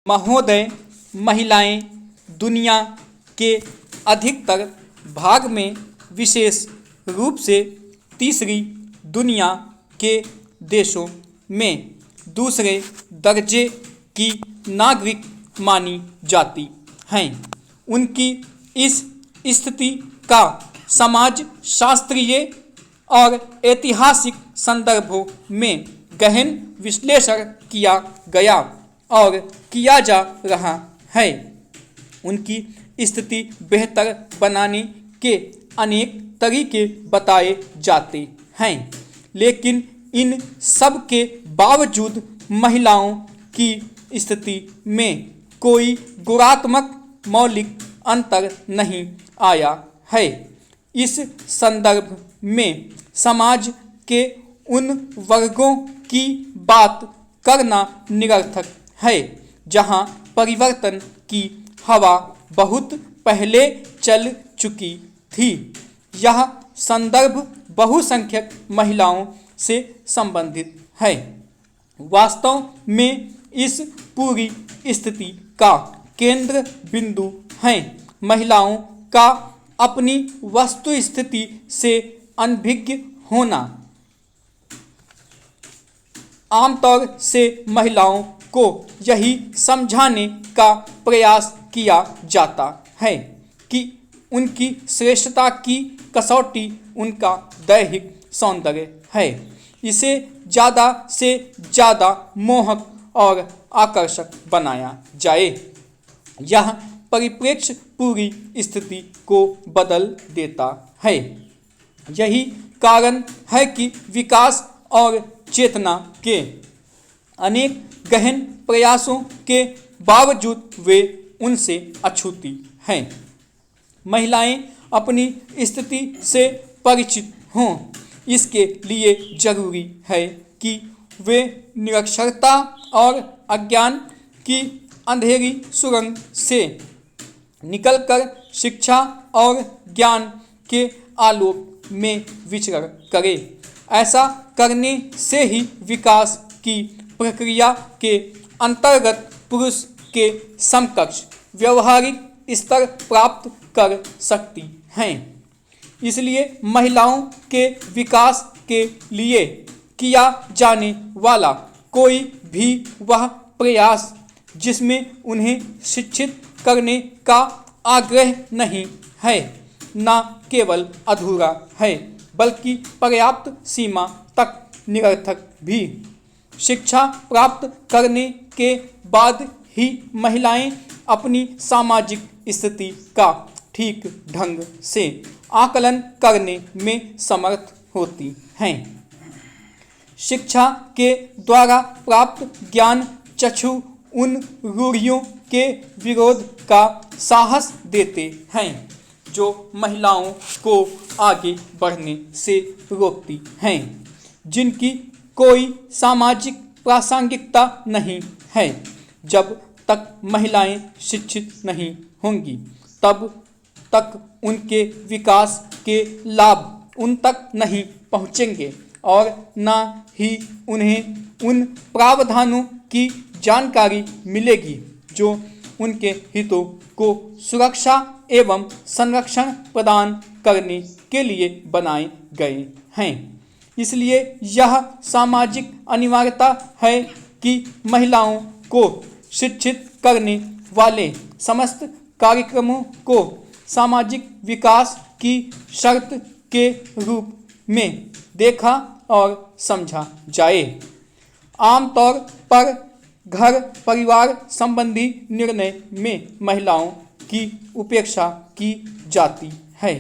महोदय, महिलाएं दुनिया के अधिकतर भाग में, विशेष रूप से तीसरी दुनिया के देशों में, दूसरे दर्जे की नागरिक मानी जाती हैं। उनकी इस स्थिति का समाज शास्त्रीय और ऐतिहासिक संदर्भों में गहन विश्लेषण किया गया और किया जा रहा है। उनकी स्थिति बेहतर बनाने के अनेक तरीके बताए जाते हैं, लेकिन इन सब के बावजूद महिलाओं की स्थिति में कोई गुणात्मक मौलिक अंतर नहीं आया है। इस संदर्भ में समाज के उन वर्गों की बात करना निरर्थक है जहां परिवर्तन की हवा बहुत पहले चल चुकी थी। यह संदर्भ बहुसंख्यक महिलाओं से संबंधित है। वास्तव में इस पूरी स्थिति का केंद्र बिंदु है महिलाओं का अपनी वस्तु स्थिति से अनभिज्ञ होना। आमतौर से महिलाओं को यही समझाने का प्रयास किया जाता है कि उनकी श्रेष्ठता की कसौटी उनका दैहिक सौंदर्य है। इसे ज़्यादा से ज़्यादा मोहक और आकर्षक बनाया जाए। यह परिप्रेक्ष्य पूरी स्थिति को बदल देता है। यही कारण है कि विकास और चेतना के अनेक गहन प्रयासों के बावजूद वे उनसे अछूती हैं। महिलाएं अपनी स्थिति से परिचित हों, इसके लिए जरूरी है कि वे निरक्षरता और अज्ञान की अंधेरी सुरंग से निकलकर शिक्षा और ज्ञान के आलोक में विचरण करें। ऐसा करने से ही विकास की प्रक्रिया के अंतर्गत पुरुष के समकक्ष व्यवहारिक स्तर प्राप्त कर सकती हैं। इसलिए महिलाओं के विकास के लिए किया जाने वाला कोई भी वह प्रयास जिसमें उन्हें शिक्षित करने का आग्रह नहीं है, न केवल अधूरा है बल्कि पर्याप्त सीमा तक निरर्थक भी। शिक्षा प्राप्त करने के बाद ही महिलाएं अपनी सामाजिक स्थिति का ठीक ढंग से आकलन करने में समर्थ होती हैं। शिक्षा के द्वारा प्राप्त ज्ञान चक्षु उन रूढ़ियों के विरोध का साहस देते हैं जो महिलाओं को आगे बढ़ने से रोकती हैं, जिनकी कोई सामाजिक प्रासंगिकता नहीं है। जब तक महिलाएं शिक्षित नहीं होंगी, तब तक उनके विकास के लाभ उन तक नहीं पहुंचेंगे और न ही उन्हें उन प्रावधानों की जानकारी मिलेगी जो उनके हितों को सुरक्षा एवं संरक्षण प्रदान करने के लिए बनाए गए हैं। इसलिए यह सामाजिक अनिवार्यता है कि महिलाओं को शिक्षित करने वाले समस्त कार्यक्रमों को सामाजिक विकास की शर्त के रूप में देखा और समझा जाए। आमतौर पर घर परिवार संबंधी निर्णय में महिलाओं की उपेक्षा की जाती है।